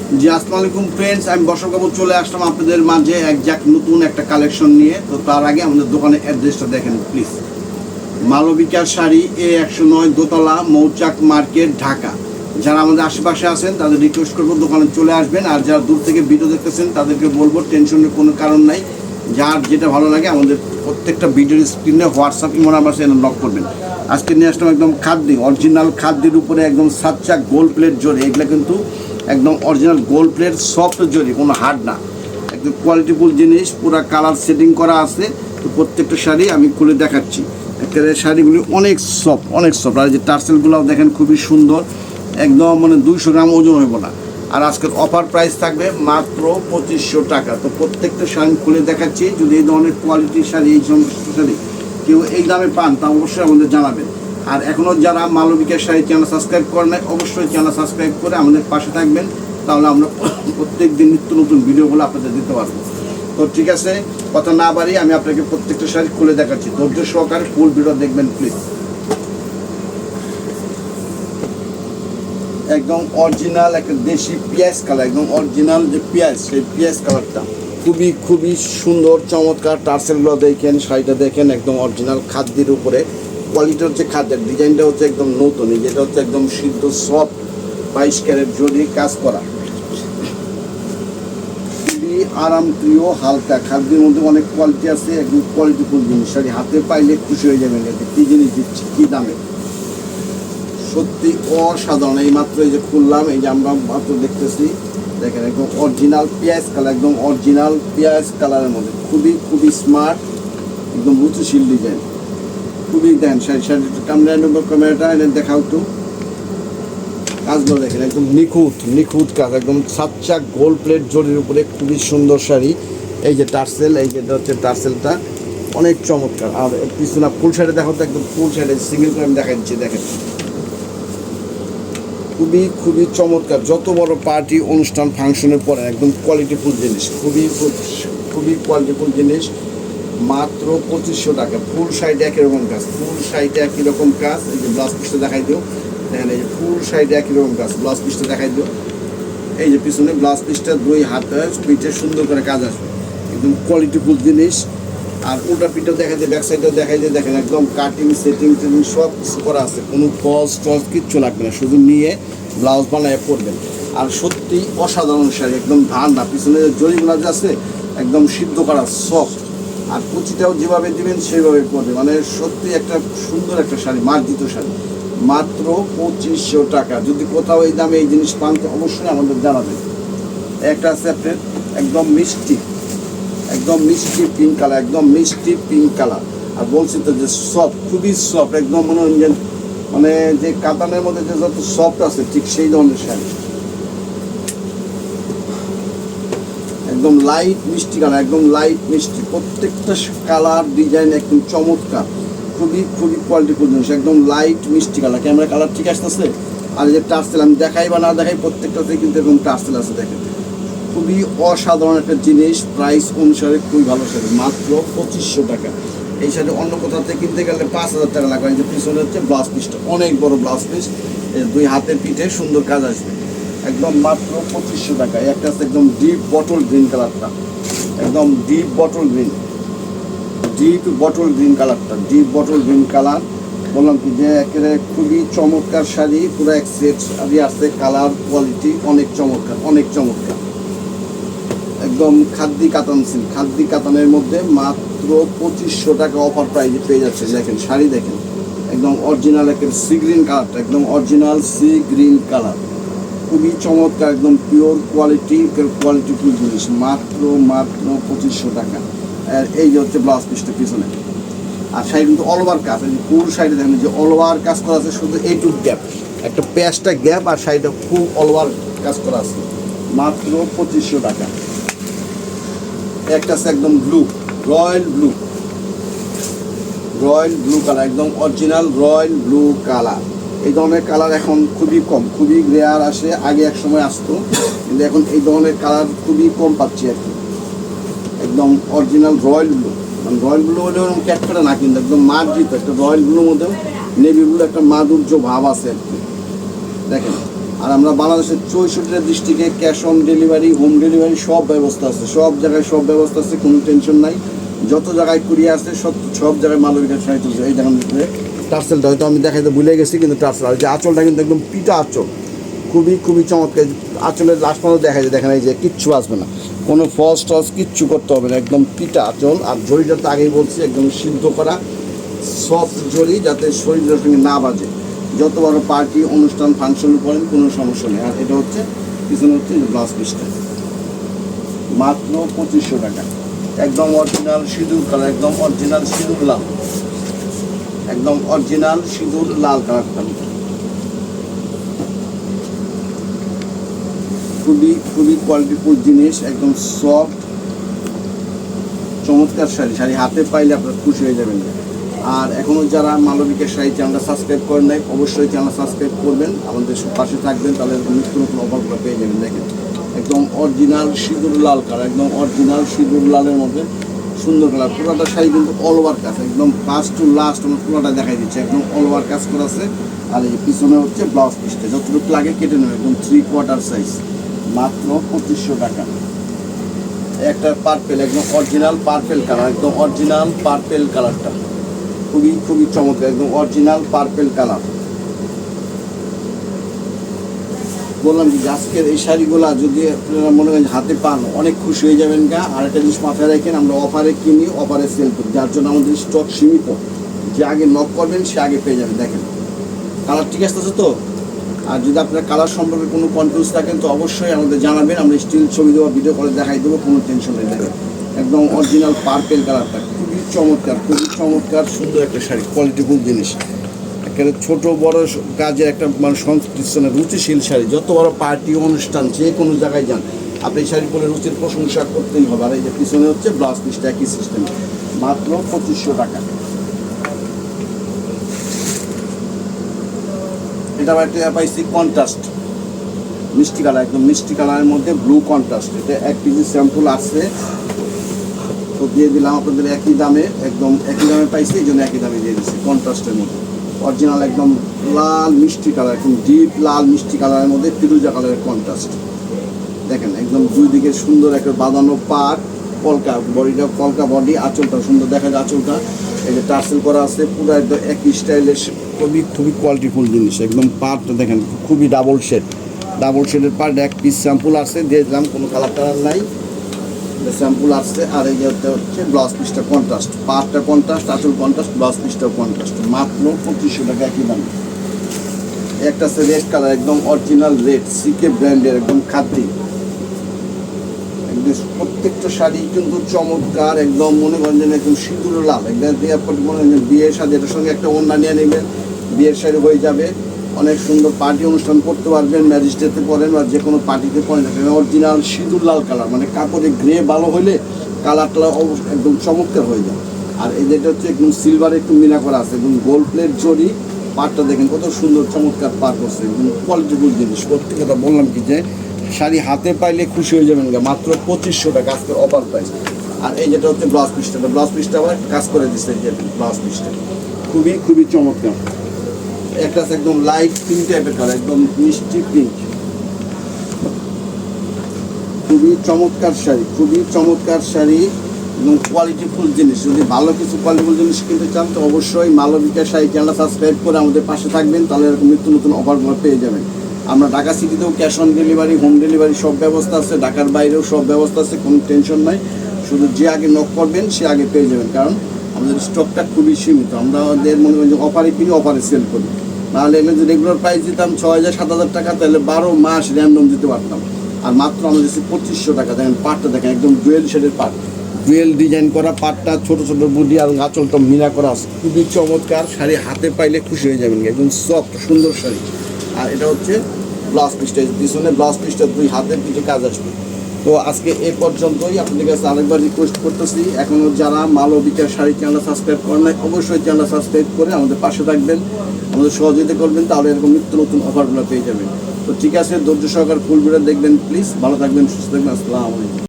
জি আসসালামু আলাইকুম ফ্রেন্ডস, আমি বশর কাপুর চলে আসলাম আপনাদের মাঝে একজাক নতুন একটা কালেকশন নিয়ে। তো তার আগে আমাদের দোকানের অ্যাড্রেসটা দেখেন প্লিজ। মালবিকা শাড়ি A109 দোতলা মৌচাক মার্কেট ঢাকা। যারা আমাদের আশেপাশে আছেন তাদের রিকোয়েস্ট করবো দোকানে চলে আসবেন, আর যারা দূর থেকে ভিডিও দেখতেছেন তাদেরকে বলবো টেনশনের কোনো কারণ নাই, যার যেটা ভালো লাগে আমাদের প্রত্যেকটা ভিডিওর স্ক্রিনে হোয়াটসঅ্যাপ ইমো নাম্বার সেখানে নক করবেন। আজকে নিয়ে আসলাম একদম খাদ্য, অরিজিনাল খাদ্যের উপরে একদম সাচ্চা গোল্ড প্লেট জড়ি। এগুলো কিন্তু একদম অরিজিনাল গোল্ড প্লেট সফট জড়ি, কোনো হার্ড না, একদম কোয়ালিটিফুল জিনিস, পুরো কালার সেটিং করা আছে। তো প্রত্যেকটা শাড়ি আমি খুলে দেখাচ্ছি। একেবারে শাড়িগুলি অনেক সফট, আর যে টার্সেলগুলোও দেখেন খুবই সুন্দর, একদম মানে 200 গ্রাম ওজন হইব না। আর আজকের অফার প্রাইস থাকবে মাত্র 2500 টাকা। তো প্রত্যেকটা শাড়ি খুলে দেখাচ্ছি। যদি এই ধরনের কোয়ালিটির শাড়ি, এই সমস্ত শাড়ি কেউ এই দামে পান তা অবশ্যই আমাদের জানাবেন। আর এখনও যারা মালবিকা শাড়ি চ্যানেল সাবস্ক্রাইব করেন নাই, অবশ্যই চ্যানেল সাবস্ক্রাইব করে আমাদের পাশে থাকবেন, তাহলে আমরা প্রত্যেক দিন নিত্য নতুন ভিডিওগুলো আপনাদের দিতে পারবো। তো ঠিক আছে, কথা না বাড়িয়ে আমি আপনাকে প্রত্যেকটা শাড়ি খুলে দেখাচ্ছি। ধৈর্য সহকারে ফুল ভিডিও দেখবেন প্লিজ। একদম অরিজিনাল একটা দেশি পিঁয়াজ কালার, একদম অরিজিনাল যে পিঁয়াজ, সেই পিঁয়াজ কালারটা খুবই সুন্দর চমৎকার। টার্সেলগুলো দেখেন, শাড়িটা দেখেন, একদম অরিজিনাল খাদ্যের উপরে। কোয়ালিটি হচ্ছে খাদ্যের, ডিজাইনটা হচ্ছে একদম নতুন, যেটা হচ্ছে একদম সিদ্ধ সফট 22 ক্যারেট জরি কাজ করা, খুবই আরামপ্রিয় হালকা। খাদ্যের মধ্যে অনেক কোয়ালিটি আছে, একদম কোয়ালিটিফুল জিনিস। শাড়ি হাতে পাইলে খুশি হয়ে যাবেন, এতে কী জিনিস দিচ্ছি, কী দামে, সত্যি অসাধারণ। এই মাত্র এই যে খুললাম, এই যে আমরা মাত্র দেখতেছি, দেখেন একদম অরিজিনাল পেঁয়াজ কালার, একদম অরিজিনাল পেঁয়াজ কালারের মধ্যে খুবই স্মার্ট, একদম রুচিশীল ডিজাইন, খুবই দেন। ক্যামেরাটা এনে দেখাও একটু, কাজগুলো দেখেন একদম নিখুঁত কাজ, একদম সাচ্চা গোল্ড প্লেট জরির উপরে খুবই সুন্দর শাড়ি। এই যে টার্সেল, এই যে হচ্ছে টার্সেলটা অনেক চমৎকার। আর পিছনে ফুল শাড়ি দেখো তো, একদম ফুল শাড়ি সিঙ্গেল করে আমি দেখাচ্ছি, দেখেন খুবই চমৎকার। যত বড় পার্টি অনুষ্ঠান ফাংশনের পরে একদম কোয়ালিটিফুল জিনিস, খুবই কোয়ালিটিফুল জিনিস। মাত্র 2500 টাকা। ফুল সাইডে একই রকম কাজ, এই যে ব্লাউজ পিসটা দেখাই দিও, দেখেন এই যে ফুল সাইডে একই রকম কাজ, ব্লাউজ পিসটা দেখাই দিও। এই যে পিছনে ব্লাউজ পিসটা 2 হাতে পিঠে সুন্দর করে কাজ আসবে, একদম কোয়ালিটিফুল জিনিস। আর উল্টা পিঠটাও দেখা যায়, ব্যাক সাইডটাও দেখাই দিয়ে, দেখেন একদম কাটিং সেটিং সব কিছু করা আছে, কোনো ফলস কিচ্ছু লাগবে না, শুধু নিয়ে ব্লাউজ বানায় পরবেন। আর সত্যি অসাধারণ শাড়ি, একদম ঠান্ডা। পিছনে জরিগুলো যে আছে একদম সিদ্ধ করা সফট, আর কুচিটাও যেভাবে দেবেন সেইভাবে পরবে, মানে সত্যি একটা সুন্দর একটা শাড়ি, মার্জিত শাড়ি। মাত্র 2500 টাকা। যদি কোথাও এই দামে এই জিনিস পান তো অবশ্যই আমাদের জানাবেন। একটা আছে আপনার একদম মিষ্টি পিঙ্ক কালার, আর বলছি তো যে সফট, খুবই সফট, একদম মানে যে কাতানের মধ্যে যে যত সফট আছে ঠিক সেই ধরনের শাড়ি, একদম লাইট মিষ্টি কালার, একদম লাইট মিষ্টি। প্রত্যেকটা কালার ডিজাইন একদম চমৎকার, খুবই কোয়ালিটিফুল জিনিস, একদম লাইট মিষ্টি কালার। ক্যামেরা কালার ঠিক আসতেছে। আর যে টার্সেল আমি দেখাই বা না দেখাই, প্রত্যেকটাতে কিন্তু এরকম টার্সেল আছে, দেখেন খুবই অসাধারণ একটা জিনিস। প্রাইস অনুসারে খুবই ভালো শাড়ি, মাত্র 2500 টাকা। এই শাড়ি অন্য কোথাও থেকে কিনতে গেলে 5000 টাকা লাগবে। এই যে পিছনে হচ্ছে ব্লাউজ পিসটা, অনেক বড় ব্লাউজ পিস, 2 হাতের পিঠে সুন্দর কাজ আসবে, একদম মাত্র 2500 টাকা। একটা আছে একদম ডিপ বটল গ্রিন কালারটা, একদম ডিপ বটল গ্রিন কালার। বললাম কি যে একেবারে খুবই চমৎকার শাড়ি, পুরো এক সেট শাড়ি আছে, কালার কোয়ালিটি অনেক চমৎকার। একদম খাদ্যি কাতানের মধ্যে মাত্র 2500 টাকা অফার প্রাইজে পেয়ে যাচ্ছে। দেখেন শাড়ি দেখেন, একদম অরিজিনাল একটা সি গ্রিন কালারটা, একদম অরিজিনাল সি গ্রিন কালার, খুবই চমৎকার, একদম পিওর কোয়ালিটিফুল জিনিস। মাত্র 2500 টাকা। আর এই যে হচ্ছে ব্লাউজ পিসটা পিছনে। আর শাড়ি কিন্তু অল ওভার কাজ, ফুল শাড়ি দেখেন যে অল ওভার কাজ করা আছে, শুধু এইটুকু গ্যাপ, একটা প্যাচটা গ্যাপ, আর শাড়িটা ফুল অল ওভার কাজ করা আছে। মাত্র 2500 টাকা। একটা আছে একদম রয়্যাল ব্লু কালার, একদম অরিজিনাল রয়্যাল ব্লু কালার। এই ধরনের কালার এখন খুবই কম, খুবই রেয়ার আসে, আগে এক সময় আসতো, কিন্তু এখন এই ধরনের কালার খুবই কম পাচ্ছি আর কি। একদম অরিজিনাল রয়্যাল ব্লু হলেও এরকম ক্যাটকাটা না, কিন্তু একদম মার্জিত একটা রয়্যাল ব্লুর মধ্যেও নেভি ব্লু একটা মাধুর্য ভাব আছে আর কি, দেখেন। আর আমরা বাংলাদেশের 64টা ডিস্ট্রিক্টে cash on delivery, home delivery সব ব্যবস্থা আছে, সব জায়গায় সব ব্যবস্থা আছে, কোনো টেনশন নাই। যত জায়গায় কুরিয়ার আছে সব জায়গায় মালবিকার শাড়ি তুলছে। এই দেখেন টার্সেলটা হয়তো আমি দেখাইতে ভুলে গেছি, কিন্তু টার্সেল আর যে আঁচলটা কিন্তু একদম পিটা আঁচল, খুবই চমৎকার। আঁচলের লাস্ট পর্যন্ত দেখা যায়, দেখেন এই যে কিচ্ছু আসবে না, কোনো ফলস টলস কিচ্ছু করতে হবে না, একদম পিটা আঁচল। আর জড়িটা তো আগেই বলছি একদম সিদ্ধ করা সফট জড়ি, যাতে শরীরের সঙ্গে না বাজে। যত বড় পার্টি অনুষ্ঠান ফাংশনে পড়েন কোনো সমস্যা নেই। আর এটা হচ্ছে পিছনে হচ্ছে ব্লাউজ পিসটা, মাত্র 2500 টাকা। একদম অরিজিনাল সিঁদুর কালার, একদম অরিজিনাল সিঁদুর লাল, একদম অরিজিনাল সিঁদুর লাল কালারটা। খুবই কোয়ালিটিফুল জিনিস, একদম সফট চমৎকার শাড়ি হাতে পাইলে আপনারা খুশি হয়ে যাবেন। আর এখনও যারা মালবিকের শাড়ি চ্যানেলটা সাবস্ক্রাইব করেন নাই, অবশ্যই চ্যানেল সাবস্ক্রাইব করবেন, আমাদের পাশে থাকবেন, তাহলে নতুন অফারগুলো পেয়ে যাবেন। দেখেন একদম অরিজিনাল সিঁদুর লাল কালার, একদম অরিজিনাল সিঁদুর লালের মধ্যে সুন্দর কালার। পুরোটা শাড়ি কিন্তু অল ওভার কাজ, একদম ফার্স্ট টু লাস্ট আমার পুরোটা দেখাই দিচ্ছে, একদম অল ওভার কাজ করা আছে। আর এই পিছনে হচ্ছে ব্লাউজ পিসটা, যতটুকু লাগে কেটে নেবে, একদম 3/4 সাইজ, মাত্র 2500 টাকা। একটা পার্পেল, একদম অরিজিনাল পার্পেল কালার, একদম অরিজিনাল পার্পেল কালারটা খুবই চমৎকার, একদম অরিজিনাল পার্পেল কালার। বললাম কি আজকের এই শাড়িগুলো যদি আপনারা মনে করেন হাতে পান, অনেক খুশি হয়ে যাবেন গা। আর একটা জিনিস মাথায় রাখেন, আমরা অফারে কিনি, অফারে সেল করি, যার জন্য আমাদের স্টক সীমিত। যে আগে নক করবেন সে আগে পেয়ে যাবেন। দেখেন কালার ঠিক আসতেছে তো। আর যদি আপনার কালার সম্পর্কে কোনো কনফিউজ থাকেন তো অবশ্যই আমাদের জানাবেন, আমরা স্টিল ছবি দেওয়া ভিডিও করে দেখাই দেবো, কোনো টেনশন নেই। দেখেন একদম অরিজিনাল পার্পেল কালারটা, খুবই চমৎকার সুন্দর একটা শাড়ি, কোয়ালিটিফুল জিনিস। একেবারে ছোটো বড়ো কাজের একটা মানে সংস্কৃতির রুচিশীল শাড়ি। যত বড় পার্টি অনুষ্ঠান যে কোনো জায়গায় যান, আপনি এই শাড়ি পরে রুচির প্রশংসা করতেই হবে। আর এই যে পিছনে হচ্ছে ব্লাউজ পিসটা একই সিস্টেম, মাত্র 2500 টাকা। এটা একটা পাইছি কন্ট্রাস্ট মিষ্টি কালার, একদম মিষ্টি কালারের মধ্যে ব্লু কন্ট্রাস্ট। এটা 1 কেজি স্যাম্পল আছে, তো দিয়ে দিলাম আপনাদের একই দামে, একদম একই দামে পাইছি, এই জন্য একই দামে দিয়ে দিচ্ছি। কন্ট্রাস্টের মধ্যে অরিজিনাল একদম লাল মিষ্টি কালার, একদম ডিপ লাল মিষ্টি কালারের মধ্যে ফিরোজা কালারের কন্ট্রাস্ট। দেখেন একদম দুই দিকে সুন্দর একটা বাঁধানো পাট, কলকা বডিটা, কলকা বডি, আঁচলটা সুন্দর দেখা যায়, আঁচলটা এই যে টার্সেল করা আছে, পুরো একদম একই স্টাইলের, খুবই কোয়ালিটিফুল জিনিস। একদম পাটটা দেখেন খুবই ডাবল শেডের পাট। 1 পিস স্যাম্পল আছে, দিয়ে দিলাম, কোনো কালার নাই, স্যাম্পল আসছে। আর এই যে হচ্ছে ব্লাউজ পিসটা কন্ট্রাস্ট, পাটটা কন্ট্রাস্ট, আঁচল কন্ট্রাস্ট, ব্লাউজ পিসটাও কন্ট্রাস্ট, মাত্র 2500 টাকা একই দামে। একটা আছে রেড কালার, একদম অরিজিনাল রেড, সিকে ব্র্যান্ডের, একদম খাদ্রি। একদম প্রত্যেকটা শাড়ি কিন্তু চমৎকার, একদম মনে করেন যেন একদম সিঁদুর লাল, একদম মনে করেন বিয়ের শাড়ি, এটার সঙ্গে একটা ওড়না নিয়ে নেবেন, বিয়ের শাড়ি হয়ে যাবে। অনেক সুন্দর পার্টি অনুষ্ঠান করতে পারবেন, ম্যারেজ ডেতে পরেন বা যে কোনো পার্টিতে পরেন। অরিজিনাল সিঁদুর লাল কালার, মানে কাপড়ে গ্রে ভালো হলে কালারটা একদম চমৎকার হয়ে যায়। আর এই যেটা হচ্ছে একদম সিলভারে একটু মিনা করা আছে, একদম গোল্ড প্লেট জড়ি। পাটটা দেখেন কত সুন্দর চমৎকার পাট করছে, একদম কোয়ালিটিফুল জিনিস। প্রত্যেকটা বললাম কি যে শাড়ি হাতে পাইলে খুশি হয়ে যাবেন, মাত্র 2500 টাকা আজকের অফার প্রাইস। আর এই যেটা হচ্ছে ব্লাউজ পিসটা আবার কাজ করে দিচ্ছে, এই যে ব্লাউজ পিসটা খুবই চমৎকার। একটা আছে একদম লাইট পিঙ্ক টাইপের কালার, একদম মিষ্টি পিঙ্ক, খুবই চমৎকার শাড়ি, এবং কোয়ালিটিফুল জিনিস। যদি ভালো কিছু কোয়ালিটিফুল জিনিস কিনতে চান তো অবশ্যই মালবিকা শাড়ি চ্যানেলটা সাবস্ক্রাইব করে আমাদের পাশে থাকবেন, তাহলে এরকম নতুন অফারগুলো পেয়ে যাবেন। আমরা ঢাকা সিটিতেও cash on delivery, home delivery সব ব্যবস্থা আছে, ঢাকার বাইরেও সব ব্যবস্থা আছে, কোনো টেনশন নাই। শুধু যে আগে নক করবেন সে আগে পেয়ে যাবেন, কারণ আমাদের স্টকটা খুবই সীমিত। আমরা আমাদের মনে করেন যে অফারে কিনি, অফারে সেল করি। নাহলে এগুলো যদি রেগুলার প্রাইস দিতাম 6000-7000 টাকা, তাহলে 12 মাস র্যান্ডম দিতে পারতাম। আর মাত্র আমাদের 2500 টাকা। দেখেন পাটটা দেখেন, একদম ডুয়েল শেডের পাট, ডুয়েল ডিজাইন করা পাটটা, ছোটো বুটি আর আঁচলটা মিনা করা আছে, খুবই চমৎকার শাড়ি। হাতে পাইলে খুশি হয়ে যাবেন, একদম সফট সুন্দর শাড়ি। আর এটা হচ্ছে ব্লাউজ পিসটা, পিছনে ব্লাউজ পিসটা 2 হাতের পিঠে কাজ আসবে। তো আজকে এ পর্যন্তই। আপনাদের কাছে আরেকবার রিকোয়েস্ট করতেছি, এখনও যারা মালবিকা শাড়ি চ্যানেল সাবস্ক্রাইব করেন নাই, অবশ্যই চ্যানেল সাবস্ক্রাইব করে আমাদের পাশে থাকবেন, আমাদের সহযোগিতা করবেন, তাহলে এরকম নতুন অফারগুলো পেয়ে যাবেন। তো ঠিক আছে, ধৈর্য সহকারে ফুল ভিডিও দেখবেন প্লিজ। ভালো থাকবেন, সুস্থ থাকবেন, আসসালামু আলাইকুম।